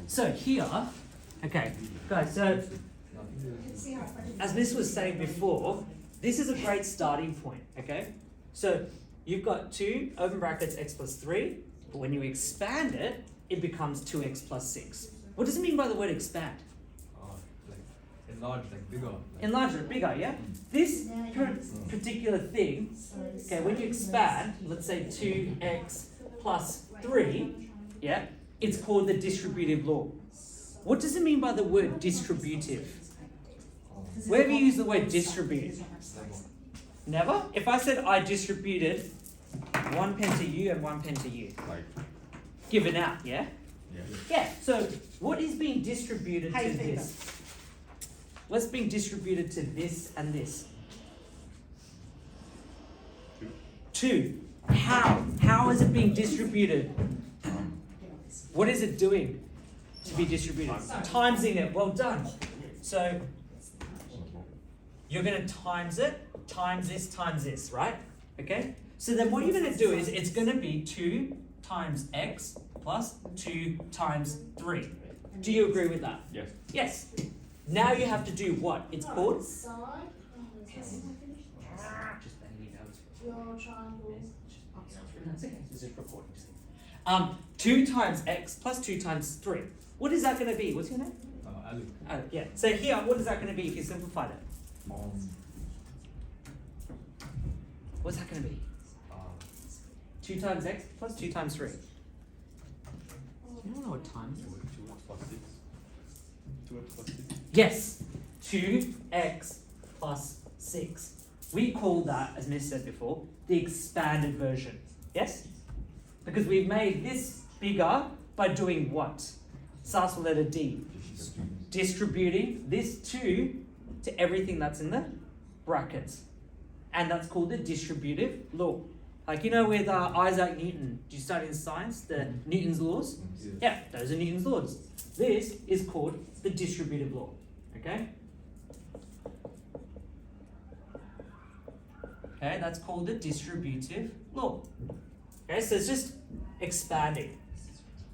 So here, okay, guys, so as Miss was saying before, this is a great starting point, okay? So you've got 2 open brackets x plus 3, but when you expand it, it becomes 2x plus 6. What does it mean by the word expand? Like enlarge, like bigger. Enlarge it, bigger, yeah? This particular thing, okay, when you expand, let's say 2x plus 3, yeah, it's called the distributive law. What does it mean by the word distributive? Where have you used the word distributive? Never? If I said I distributed 1 pen to you and 1 pen to you. Like, Given out, yeah? yeah. Yeah, so what is being distributed to this? What's being distributed to this and this? 2. How? How is it being distributed? What is it doing to be distributed? Timesing it. Well done. So you're going to times it, times this, right? Okay? So then what you're going to do is it's going to be 2 times x plus 2 times 3. Do you agree with that? Yes. Yes. Now you have to do what? It's called? That's okay. This is recording. 2 times x plus 2 times 3. What is that going to be? What's your name? Ali. Yeah. So here, what is that going to be if you simplified it? What's that going to be? 2 times x plus 2 times 3. You don't know what times is. 2x plus 6. 2x plus 6. Yes. 2x plus 6. We call that, as Miss said before, the expanded version. Yes? Because we've made this bigger by doing what? Starts with letter D. Distributing this 2 to everything that's in the brackets. And that's called the distributive law. Like, you know, with Isaac Newton, do you study in science, the Newton's laws? Yeah, those are Newton's laws. This is called the distributive law, okay? Okay, that's called the distributive law. Okay, so it's just expanding.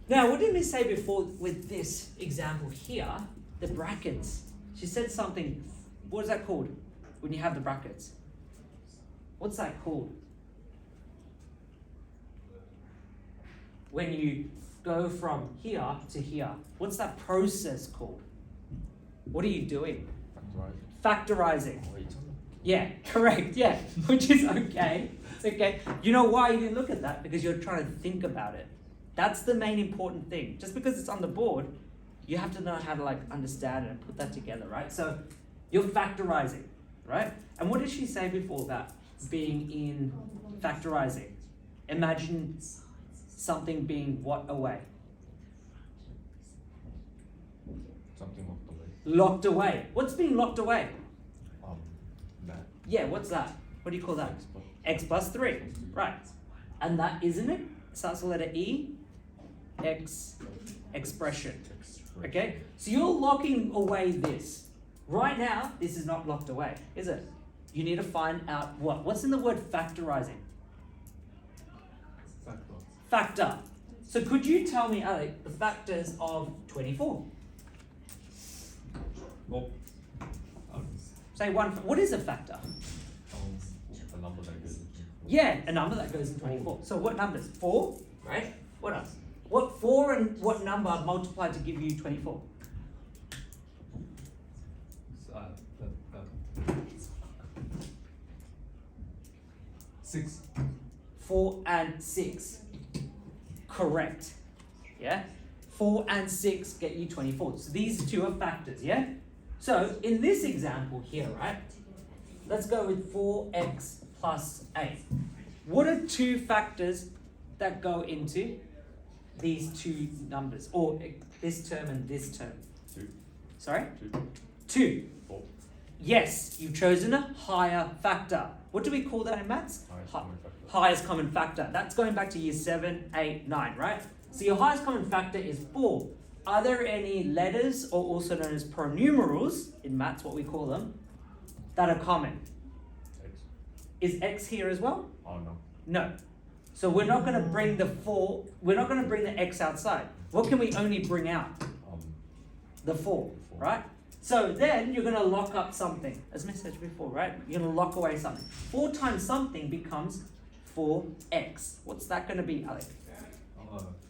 Now, what did we say before with this example here, the brackets? She said something, what is that called when you have the brackets? What's that called? When you go from here to here, what's that process called? What are you doing? Factorising. Yeah, correct, yeah, which is okay. It's okay. You know why you didn't look at that? Because you're trying to think about it. That's the main important thing. Just because it's on the board, you have to know how to understand it and put that together, right? So you're factorising, right? And what did she say before about being in factorising? Imagine something being what away? Something locked away. Locked away. What's being locked away? That. Yeah, what's that? What do you call that? X plus 3. Right. And that, isn't it? Starts with letter E. X expression. Okay? So you're locking away this. Right now, this is not locked away, is it? You need to find out what? What's in the word factorising? Factor. So could you tell me, Alec, the factors of 24? Well, Say one. What is a factor? a number that goes into. Yeah, a number that goes in 24. So what numbers? 4, right? What else? What 4 and what number multiplied to give you 24? Six. 4 and 6. Correct. Yeah? 4 and 6 get you 24. So these two are factors, yeah? So in this example here, right? Let's go with 4x plus 8. What are 2 factors that go into these 2 numbers? Or this term and this term? 2. Sorry? 2. 2. 4. Yes, you've chosen a higher factor. What do we call that in maths? Highest common factor. That's going back to year 7, 8, 9, right? So your highest common factor is 4. Are there any letters, or also known as pronumerals, in maths, what we call them, that are common? X. Is X here as well? Oh, no. No. So we're not going to bring the 4, we're not going to bring the X outside. What can we only bring out? The 4, right? So then you're going to lock up something, as I said before, right? You're going to lock away something. 4 times something becomes 4x. What's that going to be, Alec?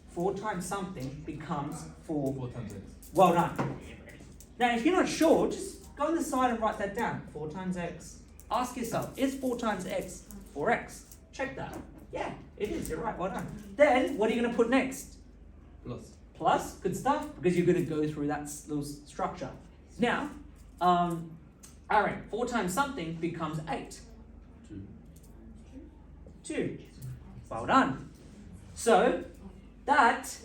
4 times something becomes 4. 4 times x. Well done. Now, if you're not sure, just go on the side and write that down. 4 times x. Ask yourself, is 4 times x 4x? Check that. Yeah, it is. You're right. Well done. Then, what are you going to put next? Plus. Plus, good stuff, because you're going to go through that little structure. Now, alright, 4 times something becomes 8. 2. Well done. So, that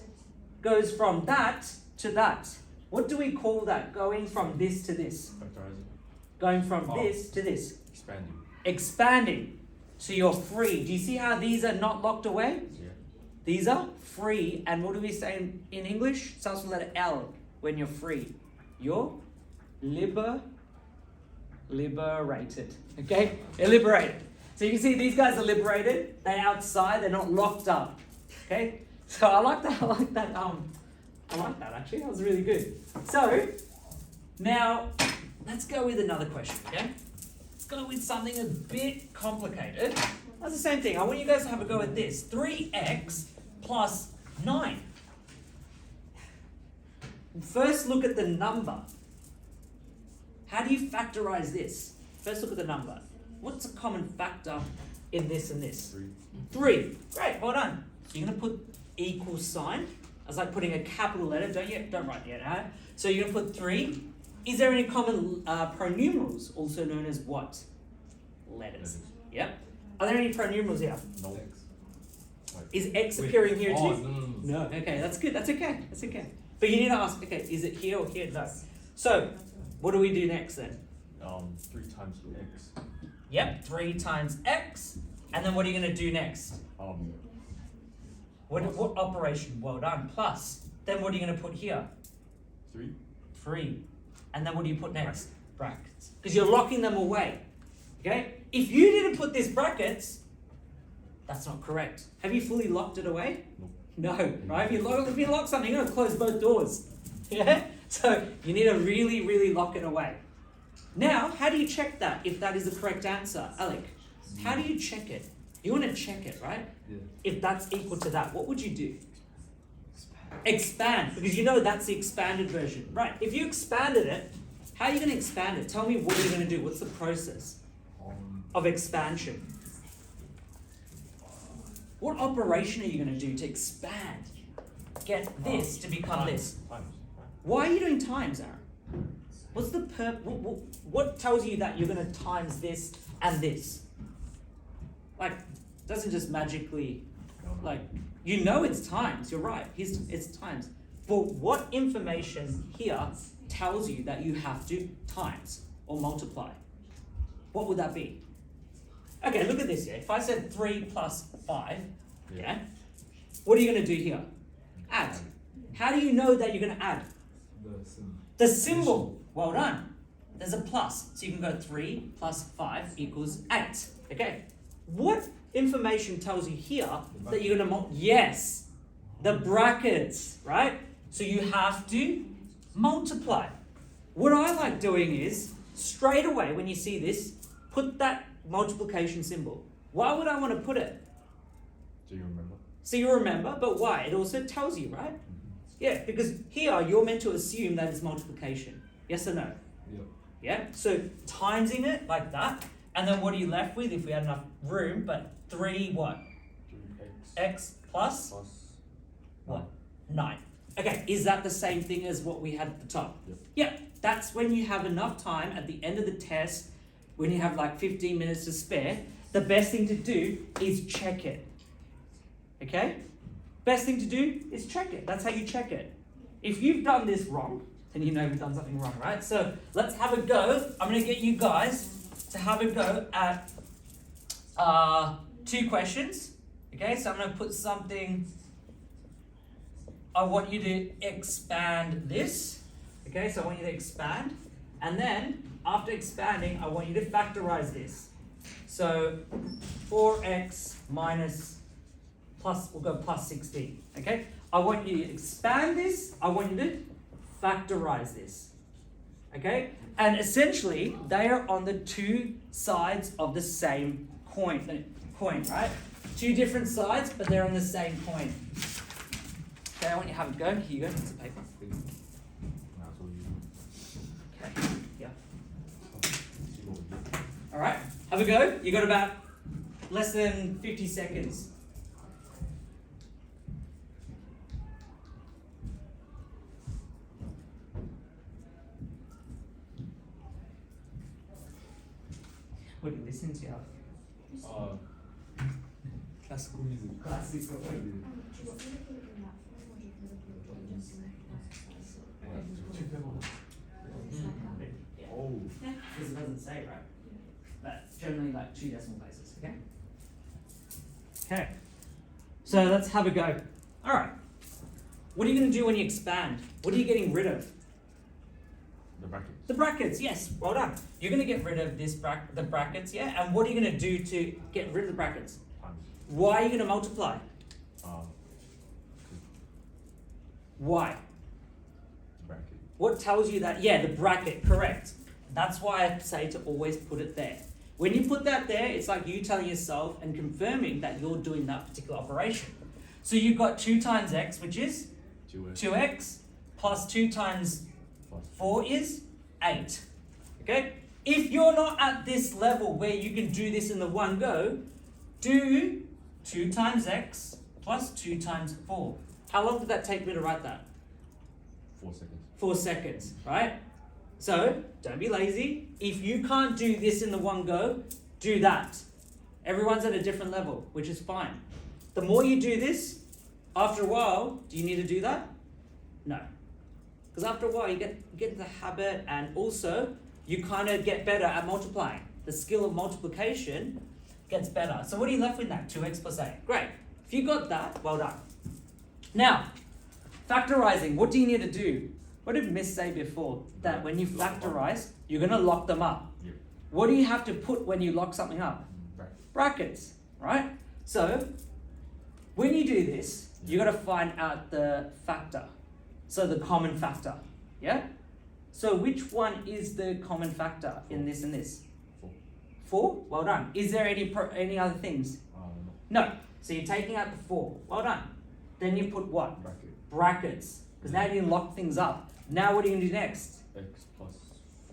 goes from that to that. What do we call that? Going from this to this. Factorising. Going from this to this. Expanding. Expanding. So you're free. Do you see how these are not locked away? Yeah. These are free. And what do we say in English? It starts with the letter L when you're free. You're liberated. Okay? They're liberated. So you can see these guys are liberated. They're outside. They're not locked up. Okay? So I like that. I like that actually. That was really good. So now let's go with another question. Okay? Let's go with something a bit complicated. That's the same thing. I want you guys to have a go at this. 3x plus 9. First, look at the number. How do you factorize this? First, look at the number. What's a common factor in this and this? 3. Great, well done. So you're going to put equal sign. It's like putting a capital letter. Don't write the N. So you're going to put 3. Is there any common pronumerals, also known as what? Letters. Yep. Are there any pronumerals here? No. Is x appearing here too? No. Okay, that's good. That's okay. That's okay. But you need to ask, okay, is it here or here? No. So, what do we do next then? 3 times x. Yep, 3 times x. And then what are you going to do next? What operation? Well done. Plus. Then what are you going to put here? 3. 3. And then what do you put next? Brackets. Because you're locking them away. Okay? If you didn't put these brackets, that's not correct. Have you fully locked it away? No. No, right? If you lock something, you're going to close both doors. Yeah? So you need to really, really lock it away. Now, how do you check that if that is the correct answer? Alec, how do you check it? You want to check it, right? Yeah. If that's equal to that, what would you do? Expand, because you know that's the expanded version. Right, if you expanded it, how are you going to expand it? Tell me what you're going to do. What's the process of expansion? What operation are you going to do to expand? Get this to become this. Times. Why are you doing times, Aaron? What's the what tells you that you're going to times this and this? Like, it doesn't just magically, like, you know it's times, you're right, it's times. But what information here tells you that you have to times or multiply? What would that be? Okay, look at this here. If I said 3 plus 5, yeah, what are you going to do here? Add. How do you know that you're going to add? The symbol. Well done. There's a plus. So you can go 3 plus 5 equals 8. Okay. What information tells you here that you're going to yes, the brackets, right? So you have to multiply. What I like doing is, straight away when you see this, put that multiplication symbol. Why would I want to put it? Do you remember? So you remember, but why? It also tells you, right? Yeah, because here you're meant to assume that it's multiplication. Yes or no? Yeah. Yeah? So timesing it like that, and then what are you left with if we had enough room? But 3 what? 3x. X plus what? 9. Okay, is that the same thing as what we had at the top? Yep. Yep, that's when you have enough time at the end of the test, when you have like 15 minutes to spare, the best thing to do is check it. Okay? Best thing to do is check it. That's how you check it. If you've done this wrong, then you know you've done something wrong, right? So let's have a go. I'm going to get you guys to have a go at 2 questions. Okay, so I'm going to put something. I want you to expand this. Okay, so I want you to expand. And then, after expanding, I want you to factorize this. So 4x minus plus, we'll go plus 16. Okay, I want you to expand this. I want you to factorize this. Okay? And essentially, they are on the two sides of the same coin, right? Two different sides, but they're on the same coin. Okay, I want you to have a go. Here you go, piece of paper. Okay, yeah. All right, have a go. You got about less than 50 seconds. What are you listening to? Classical music. Classical. Oh. Because it doesn't say, right? But generally like 2 decimal places, okay? Okay. So let's have a go. All right. What are you going to do when you expand? What are you getting rid of? The brackets. The brackets, yes. Well done. You're going to get rid of the brackets, yeah? And what are you going to do to get rid of the brackets? Times. Why are you going to multiply? Why? Bracket. What tells you that? Yeah, the bracket, correct. That's why I say to always put it there. When you put that there, it's like you telling yourself and confirming that you're doing that particular operation. So you've got 2 times x, which is 2x, plus 2 times 4 is 8. Okay? If you're not at this level where you can do this in the one go, do 2 times x plus 2 times 4. How long did that take me to write that? 4 seconds. 4 seconds, right? So, don't be lazy. If you can't do this in the one go, do that. Everyone's at a different level, which is fine. The more you do this, after a while, do you need to do that? No. Because after a while, you get the habit, and also, you kind of get better at multiplying. The skill of multiplication gets better. So what are you left with now? 2x plus 8. Great. If you got that, well done. Now, factorizing, what do you need to do? What did Miss say before? That when you factorize, you're going to lock them up. Yep. What do you have to put when you lock something up? Brackets, right? So, when you do this, you got to find out the factor. So the common factor, yeah? So which one is the common factor in this and this? 4. 4? Well done. Is there any other things? No. So you're taking out the 4. Well done. Then you put what? Bracket. Brackets. Because now you can lock things up. Now what are you going to do next? X plus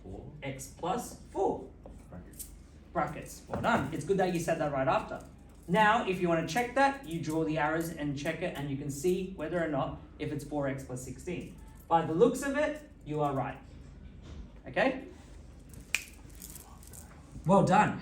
4. X plus 4. Bracket. Brackets. Well done. It's good that you said that right after. Now, if you want to check that, you draw the arrows and check it, and you can see whether or not if it's 4x plus 16. By the looks of it, you are right. Okay? Well done.